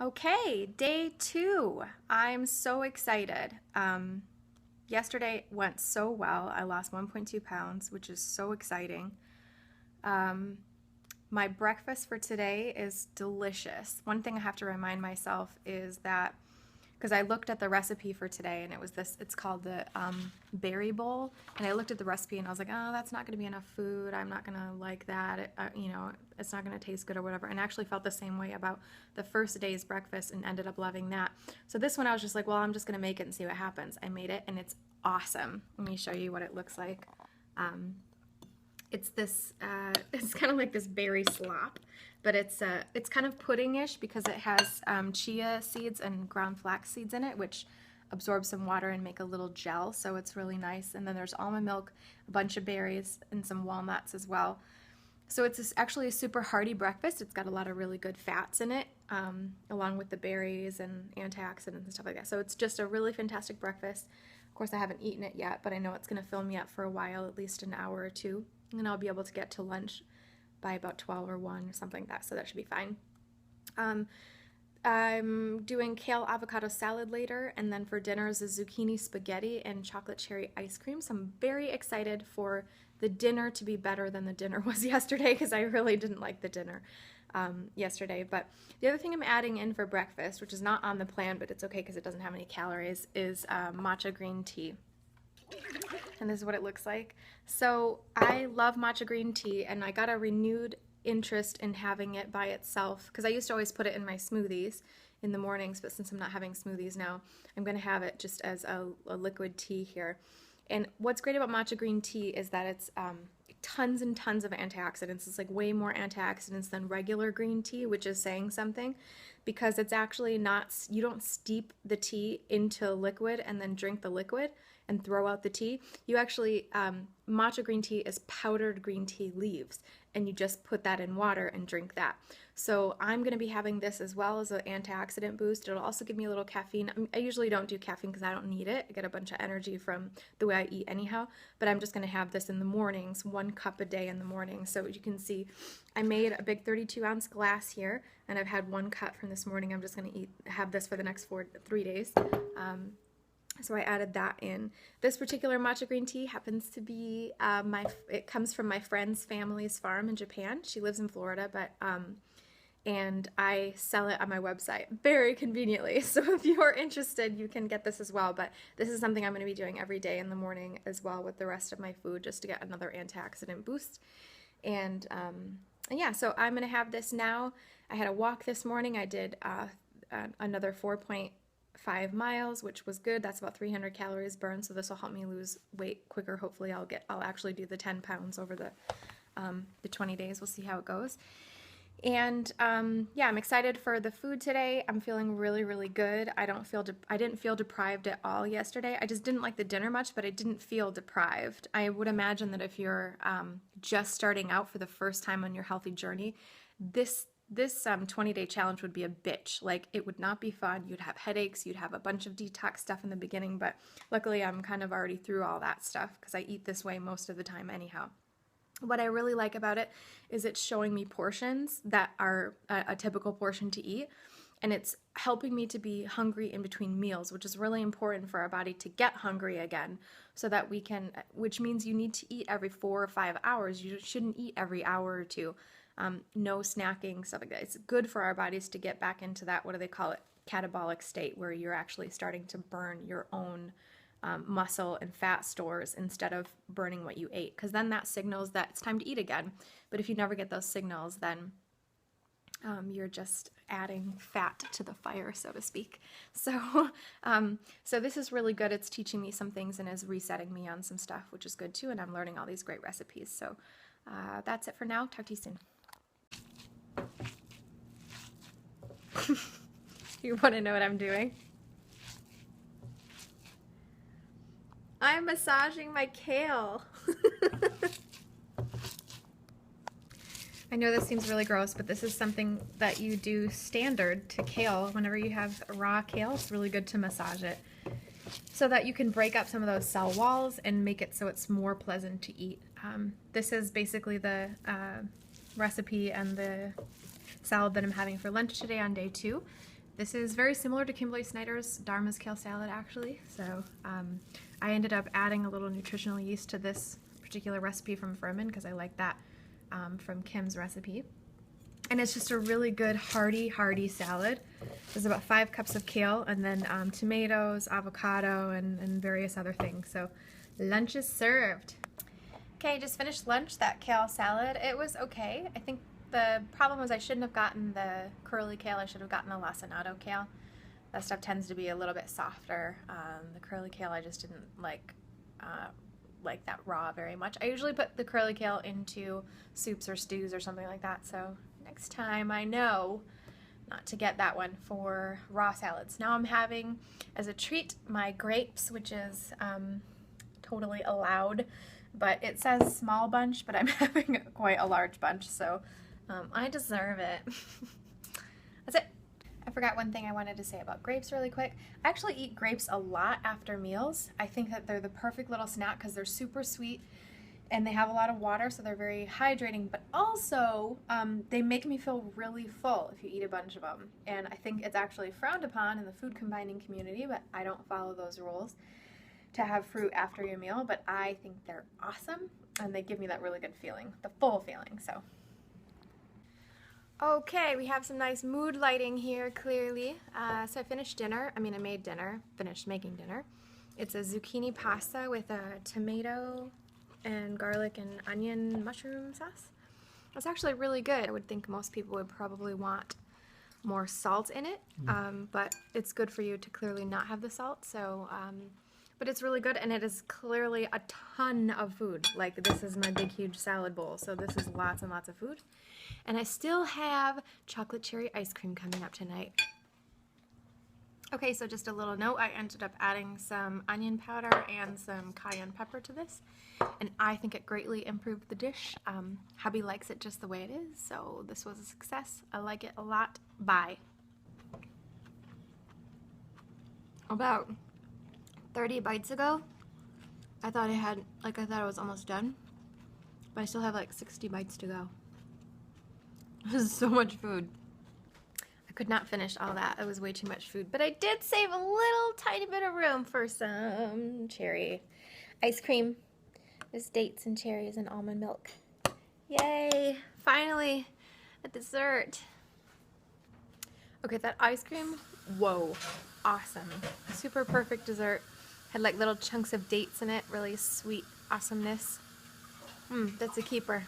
Okay, day 2. I'm so excited. Yesterday went so well. I lost 1.2 pounds, which is so exciting. Um, my breakfast for today is delicious. One thing I have to remind myself is that because I looked at the recipe for today and it was this, it's called the berry bowl. And I looked at the recipe and I was like, oh, that's not going to be enough food. I'm not going to like that. It's not going to taste good or whatever. And I actually felt the same way about the first day's breakfast and ended up loving that. So this one I was just like, well, I'm just going to make it and see what happens. I made it and it's awesome. Let me show you what it looks like. It's this, it's kind of like this berry slop, but it's kind of pudding-ish because it has chia seeds and ground flax seeds in it, which absorb some water and make a little gel, so it's really nice. And then there's almond milk, a bunch of berries, and some walnuts as well. So it's actually a super hearty breakfast. It's got a lot of really good fats in it, along with the berries and antioxidants and stuff like that. So it's just a really fantastic breakfast. Of course, I haven't eaten it yet, but I know it's going to fill me up for a while, at least an hour or two. And I'll be able to get to lunch by about 12 or 1 or something like that, so that should be fine. I'm doing kale avocado salad later, and then for dinner is a zucchini spaghetti and chocolate cherry ice cream. So I'm very excited for the dinner to be better than the dinner was yesterday because I really didn't like the dinner yesterday. But the other thing I'm adding in for breakfast, which is not on the plan, but it's okay because it doesn't have any calories, is matcha green tea. And this is what it looks like. So I love matcha green tea, and I got a renewed interest in having it by itself because I used to always put it in my smoothies in the mornings, but since I'm not having smoothies now, I'm going to have it just as a liquid tea here. And what's great about matcha green tea is that it's tons and tons of antioxidants. It's like way more antioxidants than regular green tea, which is saying something because it's actually not, you don't steep the tea into liquid and then drink the liquid and throw out the tea. You actually, matcha green tea is powdered green tea leaves, and you just put that in water and drink that. So I'm going to be having this as well as an antioxidant boost. It'll also give me a little caffeine. I usually don't do caffeine because I don't need it. I get a bunch of energy from the way I eat anyhow, but I'm just going to have this in the mornings, 1 cup a day in the morning. So you can see I made a big 32-ounce glass here, and I've had 1 cup from this morning. I'm just going to have this for the next 3 days. So I added that in. This particular matcha green tea happens to be it comes from my friend's family's farm in Japan. She lives in Florida, but and I sell it on my website very conveniently. So if you are interested, you can get this as well. But this is something I'm going to be doing every day in the morning as well with the rest of my food, just to get another antioxidant boost. And yeah, so I'm going to have this now. I had a walk this morning. I did another 4.5 miles, which was good. That's about 300 calories burned, so this will help me lose weight quicker. Hopefully I'll actually do the 10 pounds over the 20 days. We'll see how it goes. And yeah, I'm excited for the food today. I'm feeling really, really good. I didn't feel deprived at all yesterday. I just didn't like the dinner much, but I didn't feel deprived. I would imagine that if you're just starting out for the first time on your healthy journey, this 20-day challenge would be a bitch. Like, it would not be fun. You'd have headaches. You'd have a bunch of detox stuff in the beginning, but luckily I'm kind of already through all that stuff because I eat this way most of the time anyhow. What I really like about it is it's showing me portions that are a typical portion to eat, and it's helping me to be hungry in between meals, which is really important for our body to get hungry again, so that we can, which means you need to eat every 4 or 5 hours. You shouldn't eat every hour or two. No snacking, stuff like that. It's good for our bodies to get back into that, what do they call it, catabolic state, where you're actually starting to burn your own muscle and fat stores instead of burning what you ate, because then that signals that it's time to eat again. But if you never get those signals, then you're just adding fat to the fire, so to speak. So so this is really good. It's teaching me some things and is resetting me on some stuff, which is good too, and I'm learning all these great recipes. So that's it for now. Talk to you soon. You want to know what I'm doing? I'm massaging my kale. I know this seems really gross, but this is something that you do standard to kale. Whenever you have raw kale, it's really good to massage it so that you can break up some of those cell walls and make it so it's more pleasant to eat. This is basically the recipe and the salad that I'm having for lunch today on day 2. This is very similar to Kimberly Snyder's Dharma's Kale Salad, actually. So I ended up adding a little nutritional yeast to this particular recipe from Fuhrman because I like that from Kim's recipe. And it's just a really good hearty salad. There's about 5 cups of kale and then tomatoes, avocado, and various other things. So lunch is served. Okay, just finished lunch, that kale salad. It was okay. I think the problem was I shouldn't have gotten the curly kale. I should have gotten the lacinato kale. That stuff tends to be a little bit softer. The curly kale I just didn't like that raw very much. I usually put the curly kale into soups or stews or something like that. So next time I know not to get that one for raw salads. Now I'm having as a treat my grapes, which is totally allowed, but it says small bunch, but I'm having quite a large bunch, so I deserve it. That's it. I forgot one thing I wanted to say about grapes really quick. I actually eat grapes a lot after meals. I think that they're the perfect little snack because they're super sweet and they have a lot of water, so they're very hydrating, but also they make me feel really full if you eat a bunch of them. And I think it's actually frowned upon in the food combining community, but I don't follow those rules to have fruit after your meal, but I think they're awesome and they give me that really good feeling, the full feeling. So okay, we have some nice mood lighting here, clearly. So I finished dinner. I made dinner, finished making dinner. It's a zucchini pasta with a tomato and garlic and onion mushroom sauce. It's actually really good. I would think most people would probably want more salt in it, but it's good for you to clearly not have the salt. So, but it's really good, and it is clearly a ton of food. Like, this is my big, huge salad bowl, so this is lots and lots of food. And I still have chocolate cherry ice cream coming up tonight. Okay, so just a little note, I ended up adding some onion powder and some cayenne pepper to this, and I think it greatly improved the dish. Hubby likes it just the way it is, so this was a success. I like it a lot. Bye. About 30 bites ago, I thought I was almost done, but I still have like 60 bites to go. This is so much food. I could not finish all that. It was way too much food, but I did save a little tiny bit of room for some cherry ice cream. There's dates and cherries and almond milk. Yay! Finally, a dessert. Okay, that ice cream, whoa, awesome. Super perfect dessert. Had like little chunks of dates in it, really sweet awesomeness. That's a keeper.